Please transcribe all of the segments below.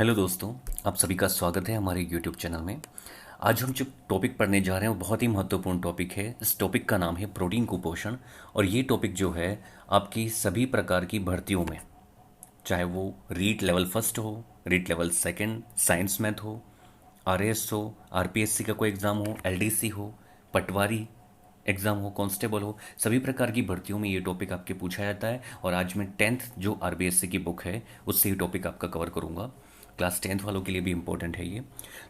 Hello दोस्तों, आप सभी का स्वागत है हमारे यूट्यूब चैनल में। आज हम जो टॉपिक पढ़ने जा रहे हैं वो बहुत ही महत्वपूर्ण टॉपिक है। इस टॉपिक का नाम है प्रोटीन कुपोषण। और ये टॉपिक जो है आपकी सभी प्रकार की भर्तियों में, चाहे वो रीट लेवल फर्स्ट हो, REET level second, science math हो, आरएएस हो, आरपीएससी का कोई एग्ज़ाम हो, एलडीसी हो, पटवारी एग्ज़ाम हो, कांस्टेबल हो, सभी प्रकार की भर्तियों में ये टॉपिक आपके पूछा जाता है। और आज मैं टेंथ जो आरबीएससी की बुक है उससे ही टॉपिक आपका कवर करूँगा। क्लास टेंथ वालों के लिए भी इम्पोर्टेंट है ये।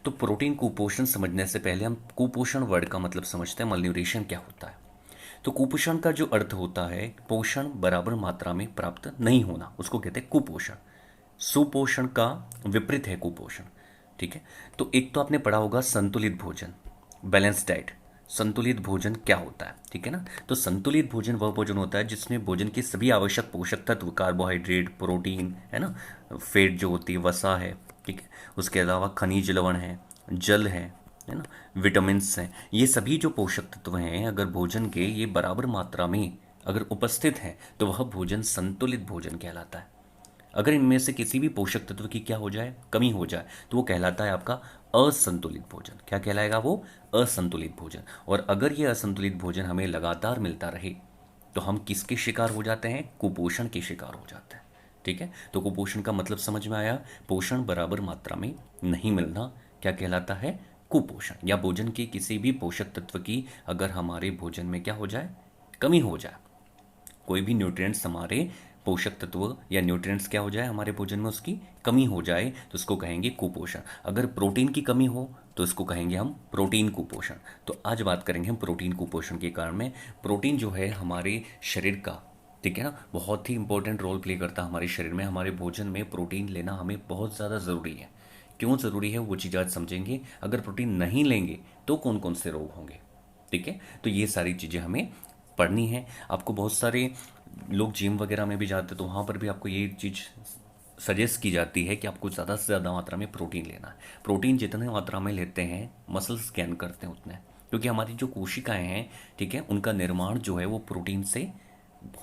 तो प्रोटीन कुपोषण समझने से पहले हम कुपोषण वर्ड का मतलब समझते हैं, मलन्यूट्रिशन क्या होता है। तो कुपोषण का जो अर्थ होता है, पोषण बराबर मात्रा में प्राप्त नहीं होना, उसको कहते हैं कुपोषण। सुपोषण का विपरीत है कुपोषण। ठीक है। तो एक तो आपने पढ़ा होगा संतुलित भोजन, बैलेंस डाइट। संतुलित भोजन क्या होता है, ठीक है ना। तो संतुलित भोजन वह भोजन होता है जिसमें भोजन के सभी आवश्यक पोषक तत्व, कार्बोहाइड्रेट, प्रोटीन है ना, फैट जो होती है, वसा है, ठीक है, उसके अलावा खनिज लवण जल है ना, विटामिन्स हैं, ये सभी जो पोषक तत्व हैं अगर भोजन के ये बराबर मात्रा में अगर उपस्थित हैं तो वह भोजन संतुलित भोजन कहलाता है। अगर इनमें से किसी भी पोषक तत्व की क्या हो जाए, कमी हो जाए, तो वो कहलाता है आपका असंतुलित भोजन। क्या कहलाएगा वो? असंतुलित भोजन। और अगर ये असंतुलित भोजन हमें लगातार मिलता रहे तो हम किसके शिकार हो जाते हैं? कुपोषण के शिकार हो जाते हैं। ठीक है। तो कुपोषण का मतलब समझ में आया। पोषण बराबर मात्रा में नहीं मिलना क्या कहलाता है? कुपोषण। या भोजन के किसी भी पोषक तत्व की अगर हमारे भोजन में क्या हो जाए, कमी हो जाए, कोई भी न्यूट्रिएंट्स हमारे पोषक तत्व या न्यूट्रिएंट्स क्या हो जाए हमारे भोजन में, उसकी कमी हो जाए तो उसको कहेंगे कुपोषण। अगर प्रोटीन की कमी हो तो इसको कहेंगे हम प्रोटीन कुपोषण। तो आज बात करेंगे हम प्रोटीन कुपोषण के कारण में। प्रोटीन जो है हमारे शरीर का, ठीक है ना, बहुत ही इंपॉर्टेंट रोल प्ले करता है हमारे शरीर में। हमारे भोजन में प्रोटीन लेना हमें बहुत ज़्यादा ज़रूरी है। क्यों ज़रूरी है वो चीज़ आज समझेंगे। अगर प्रोटीन नहीं लेंगे तो कौन कौन से रोग होंगे, ठीक है। तो ये सारी चीज़ें हमें पढ़नी है। आपको बहुत सारे लोग जिम वगैरह में भी जाते हैं तो वहाँ पर भी आपको ये चीज़ सजेस्ट की जाती है कि आपको ज़्यादा से ज़्यादा मात्रा में प्रोटीन लेना है। प्रोटीन जितने मात्रा में लेते हैं, मसल स्कैन करते हैं उतने, क्योंकि हमारी जो कोशिकाएं हैं, ठीक है, उनका निर्माण जो है वो प्रोटीन से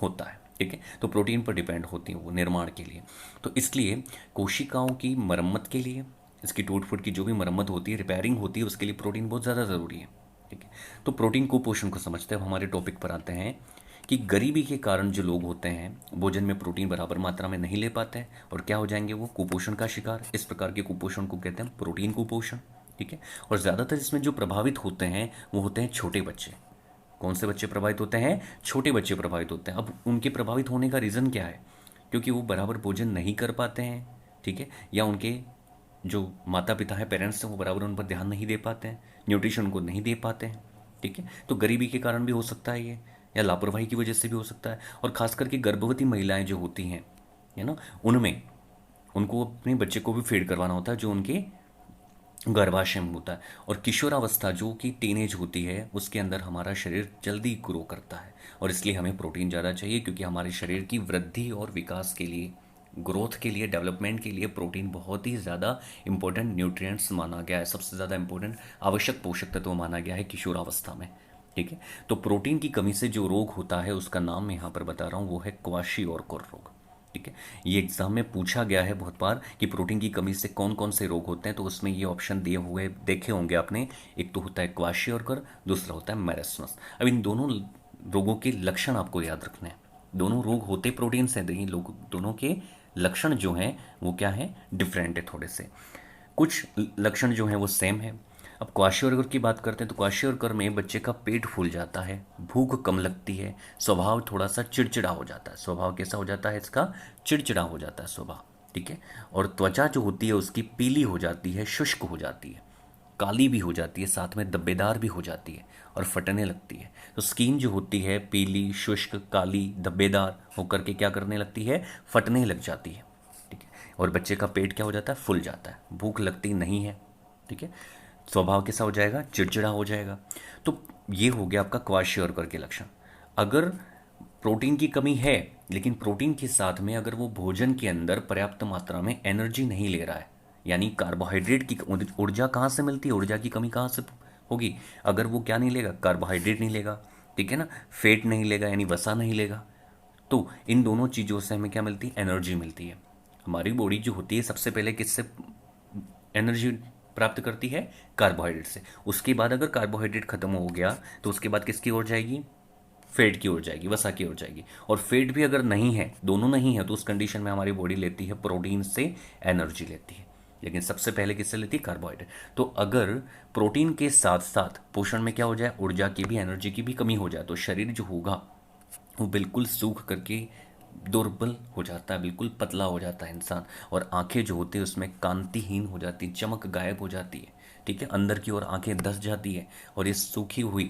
होता है। ठीक है। तो प्रोटीन पर डिपेंड होती हैं वो निर्माण के लिए। तो इसलिए कोशिकाओं की मरम्मत के लिए, इसकी टूट फूट की जो भी मरम्मत होती है, रिपेयरिंग होती है, उसके लिए प्रोटीन बहुत ज़्यादा ज़रूरी है। ठीक है। तो प्रोटीन कुपोषण को समझते हैं। अब हमारे टॉपिक पर आते हैं कि गरीबी के कारण जो लोग होते हैं भोजन में प्रोटीन बराबर मात्रा में नहीं ले पाते हैं और क्या हो जाएंगे, वो कुपोषण का शिकार। इस प्रकार के कुपोषण को कहते हैं प्रोटीन कुपोषण। ठीक है। और ज़्यादातर इसमें जो प्रभावित होते हैं वो होते हैं छोटे बच्चे। कौन से बच्चे प्रभावित होते हैं? छोटे बच्चे प्रभावित होते हैं। अब उनके प्रभावित होने का रीज़न क्या है? क्योंकि वो बराबर भोजन नहीं कर पाते हैं, ठीक है, या उनके जो माता पिता हैं, पेरेंट्स हैं, वो बराबर उन पर ध्यान नहीं दे पाते हैं, न्यूट्रिशन उनको नहीं दे पाते हैं। ठीक है। तो गरीबी के कारण भी हो सकता है ये, या लापरवाही की वजह से भी हो सकता है। और खास करके गर्भवती महिलाएं जो होती हैं, है ना, उनमें उनको अपने बच्चे को भी फीड करवाना होता है जो उनके गर्भाशय में होता है। और किशोरावस्था जो कि टीनेज होती है उसके अंदर हमारा शरीर जल्दी ग्रो करता है और इसलिए हमें प्रोटीन ज़्यादा चाहिए, क्योंकि हमारे शरीर की वृद्धि और विकास के लिए, ग्रोथ के लिए, डेवलपमेंट के लिए प्रोटीन बहुत ही ज़्यादा इंपॉर्टेंट न्यूट्रिएंट्स माना गया है। सबसे ज़्यादा इंपॉर्टेंट आवश्यक पोषक तत्व माना गया है किशोरावस्था में। ठीक है। तो प्रोटीन की कमी से जो रोग होता है उसका नाम मैं यहाँ पर बता रहा हूँ, वो है क्वाशियोरकर रोग। ठीक है। ये एग्जाम में पूछा गया है बहुत बार कि प्रोटीन की कमी से कौन कौन से रोग होते हैं, तो उसमें ये ऑप्शन दिए हुए देखे होंगे आपने। एक तो होता है क्वाशियोरकर, दूसरा होता है मैरस्मस। अब इन दोनों रोगों के लक्षण आपको याद रखने हैं। दोनों रोग होते प्रोटीन से, लेकिन लोग दोनों के लक्षण जो हैं वो क्या है, डिफरेंट है थोड़े से। कुछ लक्षण जो हैं वो सेम है। अब क्वाशियोरकर की बात करते हैं तो क्वाशियोरकर में बच्चे का पेट फूल जाता है, भूख कम लगती है, स्वभाव थोड़ा सा चिड़चिड़ा हो जाता है। स्वभाव कैसा हो जाता है इसका? चिड़चिड़ा हो जाता है स्वभाव। ठीक है। और त्वचा जो होती है उसकी पीली हो जाती है, शुष्क हो जाती है, काली भी हो जाती है, साथ में धब्बेदार भी हो जाती है और फटने लगती है। तो स्किन जो होती है पीली, शुष्क, काली, धब्बेदार होकर के क्या करने लगती है? फटने लग जाती है। ठीक है। और बच्चे का पेट क्या हो जाता है? फूल जाता है, भूख लगती नहीं है। ठीक है। स्वभाव कैसा हो जाएगा? चिड़चिड़ा हो जाएगा। तो ये हो गया आपका क्वाशियोरकर के लक्षण। अगर प्रोटीन की कमी है, लेकिन प्रोटीन के साथ में अगर वो भोजन के अंदर पर्याप्त मात्रा में एनर्जी नहीं ले रहा है, यानी कार्बोहाइड्रेट की ऊर्जा कहाँ से मिलती है, ऊर्जा की कमी कहाँ से होगी? अगर वो क्या नहीं लेगा, कार्बोहाइड्रेट नहीं लेगा, ठीक है ना, फैट नहीं लेगा यानी वसा नहीं लेगा, तो इन दोनों चीज़ों से हमें क्या मिलती है? एनर्जी मिलती है। हमारी बॉडी जो होती है सबसे पहले किससे एनर्जी प्राप्त करती है? कार्बोहाइड्रेट से। उसके बाद अगर कार्बोहाइड्रेट खत्म हो गया तो उसके बाद किसकी ओर जाएगी? फैट की ओर जाएगी, वसा की ओर जाएगी। और फैट भी अगर नहीं है, दोनों नहीं है, तो उस कंडीशन में हमारी बॉडी लेती है प्रोटीन से एनर्जी लेती है, लेकिन सबसे पहले किससे लेती है? कार्बोहाइड्रेट। तो अगर प्रोटीन के साथ साथ पोषण में क्या हो जाए? ऊर्जा की भी, एनर्जी की भी कमी हो जाए तो शरीर जो होगा वो बिल्कुल सूख करके दुर्बल हो जाता है, बिल्कुल पतला हो जाता है इंसान। और आंखें जो होती है उसमें कांतिहीन हो जाती है, चमक गायब हो जाती है। ठीक है, अंदर की ओर आंखें धस जाती है और ये सूखी हुई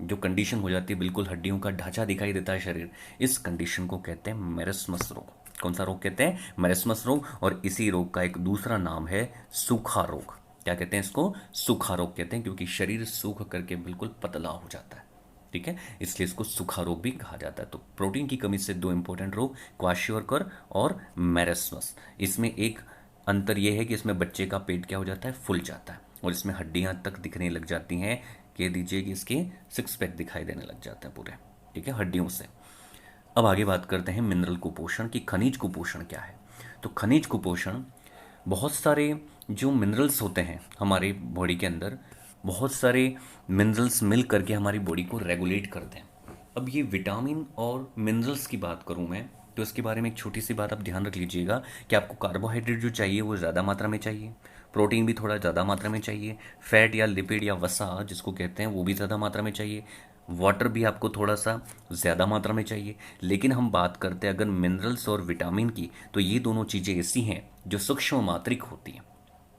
जो कंडीशन हो जाती है, बिल्कुल हड्डियों का ढांचा दिखाई देता है शरीर। इस कंडीशन को कहते हैं मेरस्मस रोग। कौन सा रोग कहते हैं? मेरस्मस रोग। और इसी रोग का एक दूसरा नाम है सूखा रोग। क्या कहते हैं इसको? सूखा रोग कहते हैं, क्योंकि शरीर सूख करके बिल्कुल पतला हो जाता है। ठीक है, इसलिए इसको सूखा रोग भी कहा जाता है। तो प्रोटीन की कमी से दो इंपॉर्टेंट रोग, क्वाशियोरकर और मेरस्मस। इसमें एक अंतर यह है कि इसमें बच्चे का पेट क्या हो जाता है? फूल जाता है, और इसमें हड्डियां तक दिखने लग जाती हैं। कह दीजिए कि इसके सिक्स पैक दिखाई देने लग जाते हैं पूरे। ठीक है, हड्डियों से। अब आगे बात करते हैं मिनरल कुपोषण की। खनिज कुपोषण क्या है? तो खनिज कुपोषण, बहुत सारे जो मिनरल्स होते हैं हमारे बॉडी के अंदर, बहुत सारे मिनरल्स मिल करके हमारी बॉडी को रेगुलेट करते हैं। अब ये विटामिन और मिनरल्स की बात करूं मैं, तो इसके बारे में एक छोटी सी बात आप ध्यान रख लीजिएगा कि आपको कार्बोहाइड्रेट जो चाहिए वो ज़्यादा मात्रा में चाहिए, प्रोटीन भी थोड़ा ज़्यादा मात्रा में चाहिए, फैट या लिपिड या वसा जिसको कहते हैं वो भी ज़्यादा मात्रा में चाहिए, वाटर भी आपको थोड़ा सा ज़्यादा मात्रा में चाहिए। लेकिन हम बात करते हैं अगर मिनरल्स और विटामिन की, तो ये दोनों चीज़ें ऐसी हैं जो सूक्ष्म मात्रिक होती हैं।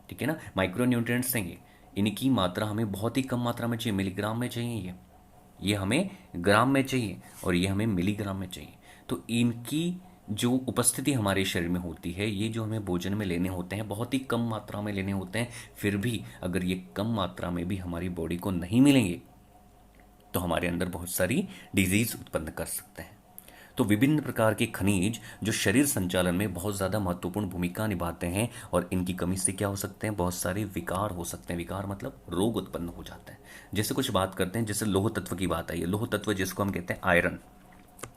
ठीक है ना, माइक्रो न्यूट्रिएंट्स हैं ये, इनकी मात्रा हमें बहुत ही कम मात्रा में चाहिए, मिलीग्राम में चाहिए ये हमें ग्राम में चाहिए, और ये हमें मिलीग्राम में चाहिए। तो इनकी जो उपस्थिति हमारे शरीर में होती है, ये जो हमें भोजन में लेने होते हैं बहुत ही कम मात्रा में लेने होते हैं। फिर भी अगर ये कम मात्रा में भी हमारी बॉडी को नहीं मिलेंगे तो हमारे अंदर बहुत सारी डिजीज उत्पन्न कर सकते हैं। तो विभिन्न प्रकार के खनिज जो शरीर संचालन में बहुत ज़्यादा महत्वपूर्ण भूमिका निभाते हैं, और इनकी कमी से क्या हो सकते हैं? बहुत सारे विकार हो सकते हैं। विकार मतलब रोग उत्पन्न हो जाते हैं। जैसे कुछ बात करते हैं, जैसे लौह तत्व की बात आई है। लौह तत्व जिसको हम कहते हैं आयरन।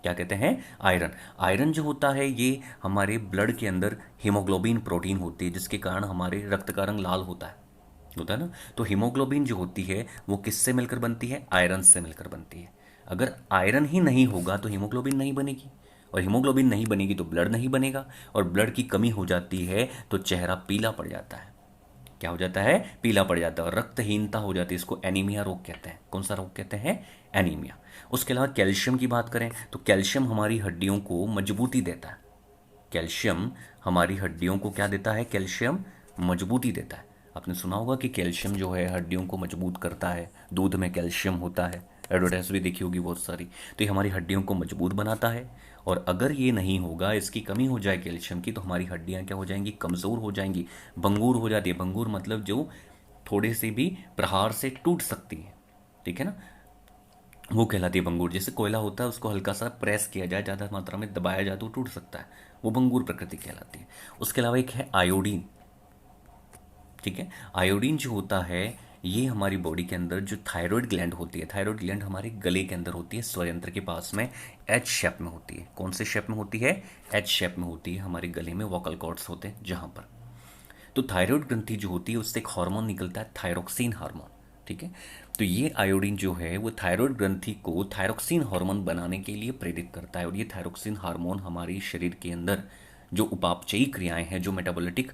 क्या कहते हैं? आयरन। आयरन जो होता है ये हमारे ब्लड के अंदर हीमोग्लोबिन प्रोटीन होती है, जिसके कारण हमारे रक्त का रंग लाल होता है ना। तो हीमोग्लोबिन जो होती है वो किससे मिलकर बनती है? आयरन से मिलकर बनती है। अगर आयरन ही नहीं होगा तो हीमोग्लोबिन नहीं बनेगी, और हीमोग्लोबिन नहीं बनेगी तो ब्लड नहीं बनेगा, और ब्लड की कमी हो जाती है तो चेहरा पीला पड़ जाता है। क्या हो जाता है? पीला पड़ जाता है, और रक्तहीनता हो जाती है। इसको एनीमिया रोग कहते हैं। कौन सा रोग कहते हैं? एनीमिया। उसके अलावा कैल्शियम की बात करें तो कैल्शियम हमारी हड्डियों को मजबूती देता है। कैल्शियम हमारी हड्डियों को क्या देता है? कैल्शियम मजबूती देता है। आपने सुना होगा कि कैल्शियम जो है हड्डियों को मजबूत करता है, दूध में कैल्शियम होता है, एडवर्टाइज भी देखी होगी बहुत सारी। तो ये हमारी हड्डियों को मजबूत बनाता है, और अगर ये नहीं होगा, इसकी कमी हो जाए कैल्शियम की, तो हमारी हड्डियाँ क्या हो जाएंगी? कमज़ोर हो जाएंगी, भंगूर हो जाती है। भंगूर मतलब जो थोड़े से भी प्रहार से टूट सकती है। ठीक है ना, वो कहलाती है भंगूर। जैसे कोयला होता है, उसको हल्का सा प्रेस किया जाए, ज़्यादा मात्रा में दबाया जाए तो टूट सकता है, वो भंगूर प्रकृति कहलाती है। उसके अलावा एक है आयोडीन। ठीक है, आयोडीन जो होता है ये हमारी बॉडी के अंदर जो थायराइड ग्लैंड होती है, थायराइड ग्लैंड हमारे गले के अंदर होती है, स्वयंत्र के पास में एच शेप में होती है। कौन से शेप में होती है? एच शेप में होती है। हमारे गले में वोकल कॉर्ड्स होते हैं जहाँ पर। तो थायराइड ग्रंथि जो होती है उससे एक हार्मोन निकलता है, थायरोक्सिन हार्मोन। ठीक है, तो ये आयोडीन जो है वो थायराइड ग्रंथि को थायरोक्सिन हार्मोन बनाने के लिए प्रेरित करता है, और ये थायरोक्सिन हार्मोन हमारे शरीर के अंदर जो उपापचयी क्रियाएं हैं, जो मेटाबोलिटिक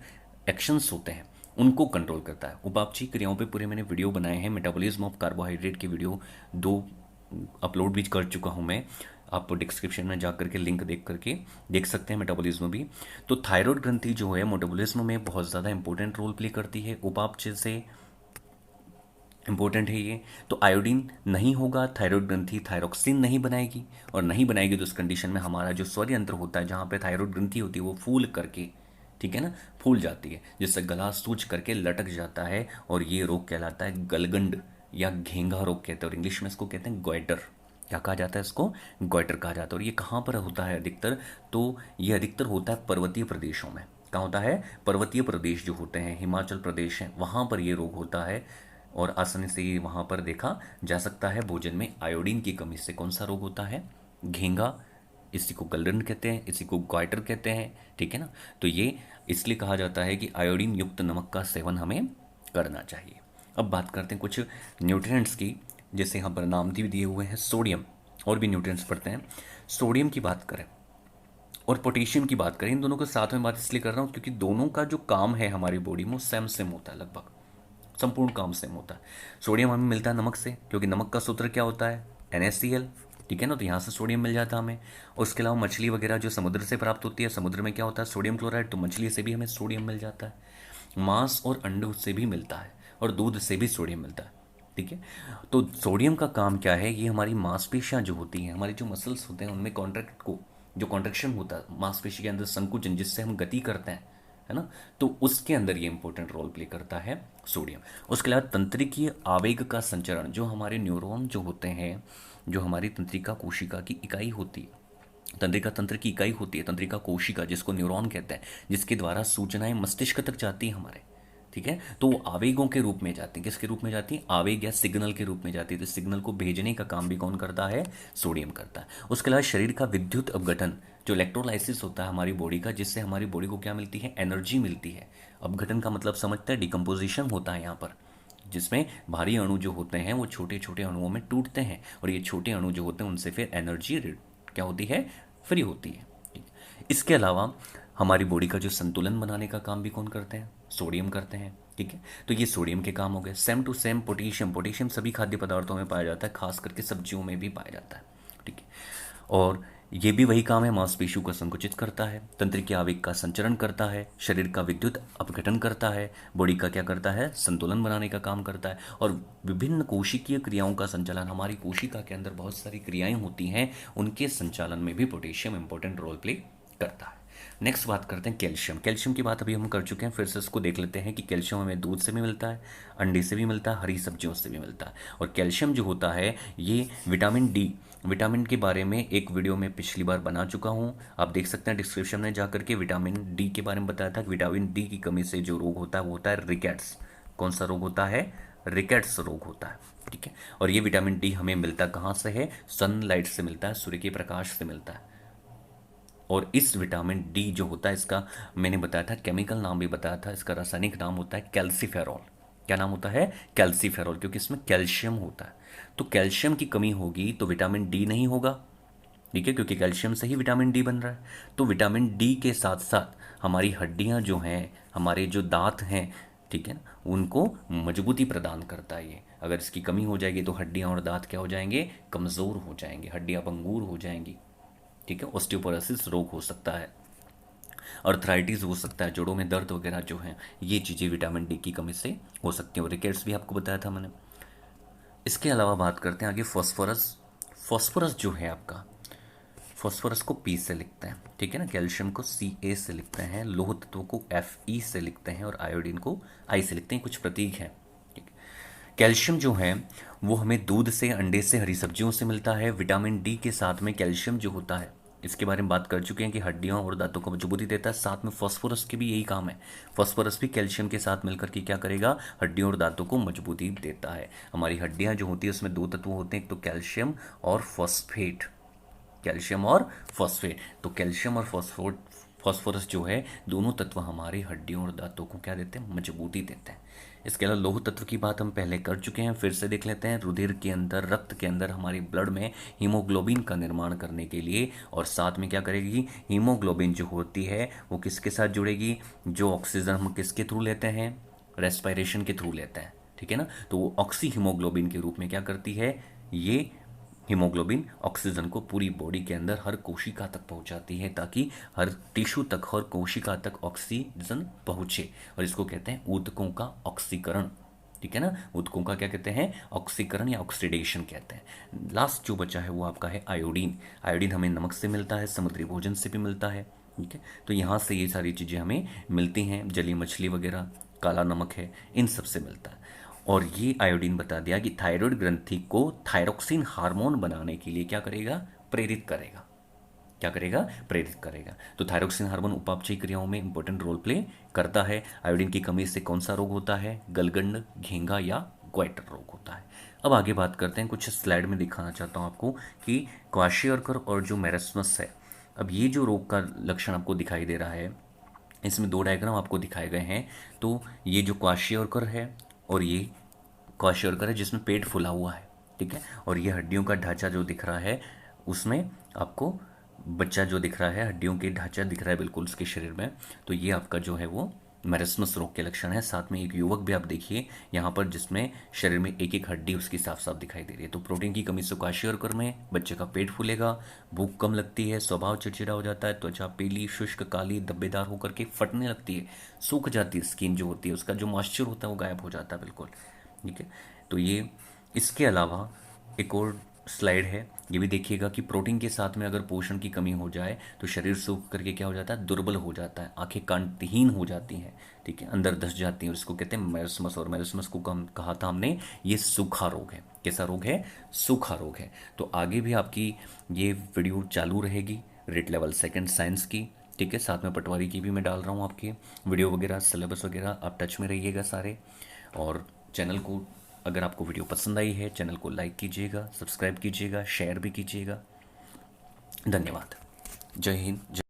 एक्शंस होते हैं, उनको कंट्रोल करता है। उपापचयी क्रियाओं पे पूरे मैंने वीडियो बनाए हैं, मेटाबॉलिज्म ऑफ कार्बोहाइड्रेट के वीडियो 2 अपलोड भी कर चुका हूँ मैं। आप डिस्क्रिप्शन में जा करके लिंक देख करके देख सकते हैं मेटाबॉलिज्म भी। तो थायराइड ग्रंथि जो है मेटाबॉलिज्म में बहुत ज़्यादा इंपॉर्टेंट रोल प्ले करती है, उपापचय से इंपॉर्टेंट है ये। तो आयोडीन नहीं होगा, थायराइड ग्रंथि थायरोक्सिन नहीं बनाएगी, और नहीं बनाएगी तो उस कंडीशन में हमारा जो स्वर यंत्र होता है, जहाँ पे थायराइड ग्रंथि होती है, वो फूल करके, ठीक है ना, फूल जाती है, जिससे गला सूज करके लटक जाता है, और ये रोग कहलाता है गलगंड या घेंघा रोग कहते हैं, और इंग्लिश में इसको कहते हैं गोइटर। क्या कहा जाता है? इसको गोइटर कहा जाता है। और ये कहाँ पर होता है अधिकतर? तो ये अधिकतर होता है पर्वतीय प्रदेशों में। कहाँ होता है? पर्वतीय प्रदेश जो होते हैं, हिमाचल प्रदेश है, वहाँ पर ये रोग होता है, और आसानी से ये वहाँ पर देखा जा सकता है। भोजन में आयोडीन की कमी से कौन सा रोग होता है? घेंघा इसी को गलरन कहते हैं, इसी को ग्वाइटर कहते हैं, ठीक है ना। तो ये इसलिए कहा जाता है कि आयोडीन युक्त नमक का सेवन हमें करना चाहिए। अब बात करते हैं कुछ न्यूट्रिएंट्स की, जैसे यहाँ पर नाम भी दिए हुए हैं सोडियम, और भी न्यूट्रिएंट्स पढ़ते हैं। सोडियम की बात करें और पोटेशियम की बात करें, इन दोनों को साथ में बात इसलिए कर रहा हूँ क्योंकि दोनों का जो काम है हमारी बॉडी में वो सेम सेम होता है, लगभग संपूर्ण काम सेम होता है। सोडियम हमें मिलता है नमक से, क्योंकि नमक का सूत्र क्या होता है, NaCl, ठीक है ना। तो यहाँ से सोडियम मिल जाता है हमें। और उसके अलावा मछली वगैरह जो समुद्र से प्राप्त होती है, समुद्र में क्या होता है, सोडियम क्लोराइड, तो मछली से भी हमें सोडियम मिल जाता है। मांस और अंडे से भी मिलता है, और दूध से भी सोडियम मिलता है, ठीक है। तो सोडियम का काम क्या है, ये हमारी मांसपेशियाँ जो होती हैं, हमारे जो मसल्स होते हैं उनमें कॉन्ट्रैक्ट को, जो कॉन्ट्रैक्शन होता है मांसपेशी के अंदर, संकुचन जिससे हम गति करते हैं, है ना, तो उसके अंदर ये इंपॉर्टेंट रोल प्ले करता है सोडियम। उसके अलावा तंत्रिकीय आवेग का संचरण, जो हमारे न्यूरॉन जो होते हैं, जो हमारी तंत्रिका कोशिका की इकाई होती है, तंत्रिका तंत्र की इकाई होती है, तंत्रिका कोशिका जिसको न्यूरॉन कहते हैं, जिसके द्वारा सूचनाएं मस्तिष्क तक जाती हैं हमारे, ठीक है। तो वो आवेगों के रूप में जाती है, किसके रूप में जाती है, आवेग या सिग्नल के रूप में जाती है। तो सिग्नल को भेजने का काम भी कौन करता है, सोडियम करता है। उसके अलावा शरीर का विद्युत अपघटन, जो इलेक्ट्रोलाइसिस होता है हमारी बॉडी का, जिससे हमारी बॉडी को क्या मिलती है, एनर्जी मिलती है। अपघटन का मतलब समझते हैं, डिकम्पोजिशन होता है यहाँ पर, जिसमें भारी अणु जो होते हैं वो छोटे छोटे अणुओं में टूटते हैं, और ये छोटे अणु जो होते हैं उनसे फिर एनर्जी क्या होती है, फ्री होती है। इसके अलावा हमारी बॉडी का जो संतुलन बनाने का काम भी कौन करते हैं, सोडियम करते हैं, ठीक है। तो ये सोडियम के काम हो गए। Same to same potassium, potassium सभी खाद्य पदार्थों में पाया जाता है, खास करके सब्जियों में भी पाया जाता है, ठीक है। और ये भी वही काम है, मांसपेशियों को संकुचित करता है, तंत्रिकीय आवेग का संचरण करता है, शरीर का विद्युत अपघटन करता है, बॉडी का क्या करता है, संतुलन बनाने का काम करता है, और विभिन्न कोशिकीय क्रियाओं का संचालन, हमारी कोशिका के अंदर बहुत सारी क्रियाएं होती हैं, उनके संचालन में भी पोटेशियम इंपॉर्टेंट रोल प्ले करता है। नेक्स्ट बात करते हैं कैल्शियम। कैल्शियम की बात अभी हम कर चुके हैं, फिर से इसको देख लेते हैं कि कैल्शियम हमें दूध से भी मिलता है, अंडे से भी मिलता है, हरी सब्जियों से भी मिलता है। और कैल्शियम जो होता है ये विटामिन डी, विटामिन के बारे में एक वीडियो में पिछली बार बना चुका हूँ, आप देख सकते हैं डिस्क्रिप्शन में जाकर के। विटामिन डी के बारे में बताया था कि विटामिन डी की कमी से जो रोग होता है वो होता है रिकेट्स। कौन सा रोग होता है, रिकेट्स रोग होता है, ठीक है। और ये विटामिन डी हमें मिलता कहाँ से है, सनलाइट से मिलता है, सूर्य के प्रकाश से मिलता है। और इस विटामिन डी जो होता है, इसका मैंने बताया था, केमिकल नाम भी बताया था, इसका रासायनिक नाम होता है कैल्सीफेरॉल। क्या नाम होता है, कैल्सीफेरॉल, क्योंकि इसमें कैल्शियम होता है। तो कैल्शियम की कमी होगी तो विटामिन डी नहीं होगा, ठीक है, क्योंकि कैल्शियम से ही विटामिन डी बन रहा है। तो विटामिन डी के साथ साथ हमारी हड्डियां जो हैं, हमारे जो दांत हैं, ठीक है ना, उनको मजबूती प्रदान करता है ये। अगर इसकी कमी हो जाएगी तो हड्डियां और दांत क्या हो जाएंगे, कमज़ोर हो जाएंगे, हड्डियां भंगूर हो जाएंगी, ठीक है। ऑस्टियोपोरोसिस रोग हो सकता है, अर्थराइटिस हो सकता है, जोड़ों में दर्द वगैरह जो है, ये चीज़ें विटामिन डी की कमी से हो सकती हैं। और रिकेट्स भी आपको बताया था मैंने। इसके अलावा बात करते हैं आगे फॉस्फोरस। फॉस्फोरस जो है आपका, फॉस्फोरस को पी से लिखते हैं, ठीक है ना, कैल्शियम को Ca से लिखते हैं, लोह तत्व को Fe से लिखते हैं, और आयोडीन को I से लिखते हैं। कुछ प्रतीक हैं, ठीक है। कैल्शियम जो है वो हमें दूध से, अंडे से, हरी सब्जियों से मिलता है। विटामिन डी के साथ में कैल्शियम जो होता है, इसके बारे में बात कर चुके हैं कि हड्डियों और दांतों को मजबूती देता है। साथ में फॉस्फोरस के भी यही काम है, फॉस्फोरस भी कैल्शियम के साथ मिलकर के क्या करेगा, हड्डियों और दांतों को मजबूती देता है। हमारी हड्डियां जो होती है उसमें दो तत्व होते हैं, एक तो कैल्शियम और फॉस्फेट, कैल्शियम और फॉस्फेट। तो कैल्शियम और फॉस्फोरस जो है, दोनों तत्व हमारी हड्डियों और दांतों को क्या देते हैं, मजबूती देते हैं। इसके अलावा लोह तत्व की बात हम पहले कर चुके हैं, फिर से देख लेते हैं। रुधिर के अंदर, रक्त के अंदर, हमारी ब्लड में हीमोग्लोबिन का निर्माण करने के लिए, और साथ में क्या करेगी, हीमोग्लोबिन जो होती है वो किसके साथ जुड़ेगी, जो ऑक्सीजन हम किसके थ्रू लेते हैं, रेस्पिरेशन के थ्रू लेते हैं, ठीक है ना। तो वो ऑक्सी हीमोग्लोबिन के रूप में क्या करती है, ये हीमोग्लोबिन ऑक्सीजन को पूरी बॉडी के अंदर हर कोशिका तक पहुंचाती है, ताकि हर टिश्यू तक, हर कोशिका तक ऑक्सीजन पहुंचे। और इसको कहते हैं ऊतकों का ऑक्सीकरण, ठीक है ना। ऊतकों का क्या कहते हैं, ऑक्सीकरण या ऑक्सीडेशन कहते हैं। लास्ट जो बचा है वो आपका है आयोडीन। आयोडीन हमें नमक से मिलता है, समुद्री भोजन से भी मिलता है, ठीक है। तो यहाँ से ये सारी चीज़ें हमें मिलती हैं, जली मछली वगैरह, काला नमक है, इन सब से मिलता है। और ये आयोडीन बता दिया कि थायराइड ग्रंथि को थायरोक्सिन हार्मोन बनाने के लिए क्या करेगा, प्रेरित करेगा। क्या करेगा, प्रेरित करेगा। तो थायरोक्सिन हार्मोन उपापचयी क्रियाओं में इंपॉर्टेंट रोल प्ले करता है। आयोडीन की कमी से कौन सा रोग होता है, गलगंड, घेंगा या ग्वाइटर रोग होता है। अब आगे बात करते हैं, कुछ स्लाइड में दिखाना चाहता हूँ आपको कि क्वाशियोरकर और जो मेरस्मस है, अब ये जो रोग का लक्षण आपको दिखाई दे रहा है, इसमें दो डायग्राम आपको दिखाए गए हैं। तो ये जो क्वाशियोरकर है और ये क्वाशियोरकर है जिसमें पेट फूला हुआ है, ठीक है। और ये हड्डियों का ढांचा जो दिख रहा है, उसमें आपको बच्चा जो दिख रहा है, हड्डियों के ढांचा दिख रहा है बिल्कुल उसके शरीर में। तो ये आपका जो है वो मेरस्मस रोग के लक्षण है। साथ में एक युवक भी आप देखिए यहाँ पर, जिसमें शरीर में एक एक हड्डी उसकी साफ साफ दिखाई दे रही है। तो प्रोटीन की कमी से क्वाशियोरकर में बच्चे का पेट फूलेगा, भूख कम लगती है, स्वभाव चिड़चिड़ा हो जाता है, त्वचा पीली, शुष्क, काली, धब्बेदार होकर के फटने लगती है, सूख जाती है स्किन जो होती है, उसका जो मॉइस्चर होता है वो गायब हो जाता है बिल्कुल, ठीक है। तो ये, इसके अलावा एक और स्लाइड है, ये भी देखिएगा कि प्रोटीन के साथ में अगर पोषण की कमी हो जाए तो शरीर सूख करके क्या हो जाता है, दुर्बल हो जाता है, आंखें कांतिहीन हो जाती हैं, ठीक है, अंदर धस जाती हैं। उसको कहते हैं मेरस्मस। और मेरस्मस को कहा था हमने, ये सूखा रोग है। कैसा रोग है? सूखा रोग है। तो आगे भी आपकी ये वीडियो चालू रहेगी, रेट लेवल सेकंड साइंस की, ठीक है। साथ में पटवारी की भी मैं डाल रहा हूँ आपके वीडियो वगैरह, सिलेबस वगैरह, आप टच में रहिएगा सारे। और चैनल को, अगर आपको वीडियो पसंद आई है, चैनल को लाइक कीजिएगा, सब्सक्राइब कीजिएगा, शेयर भी कीजिएगा। धन्यवाद। जय हिंद।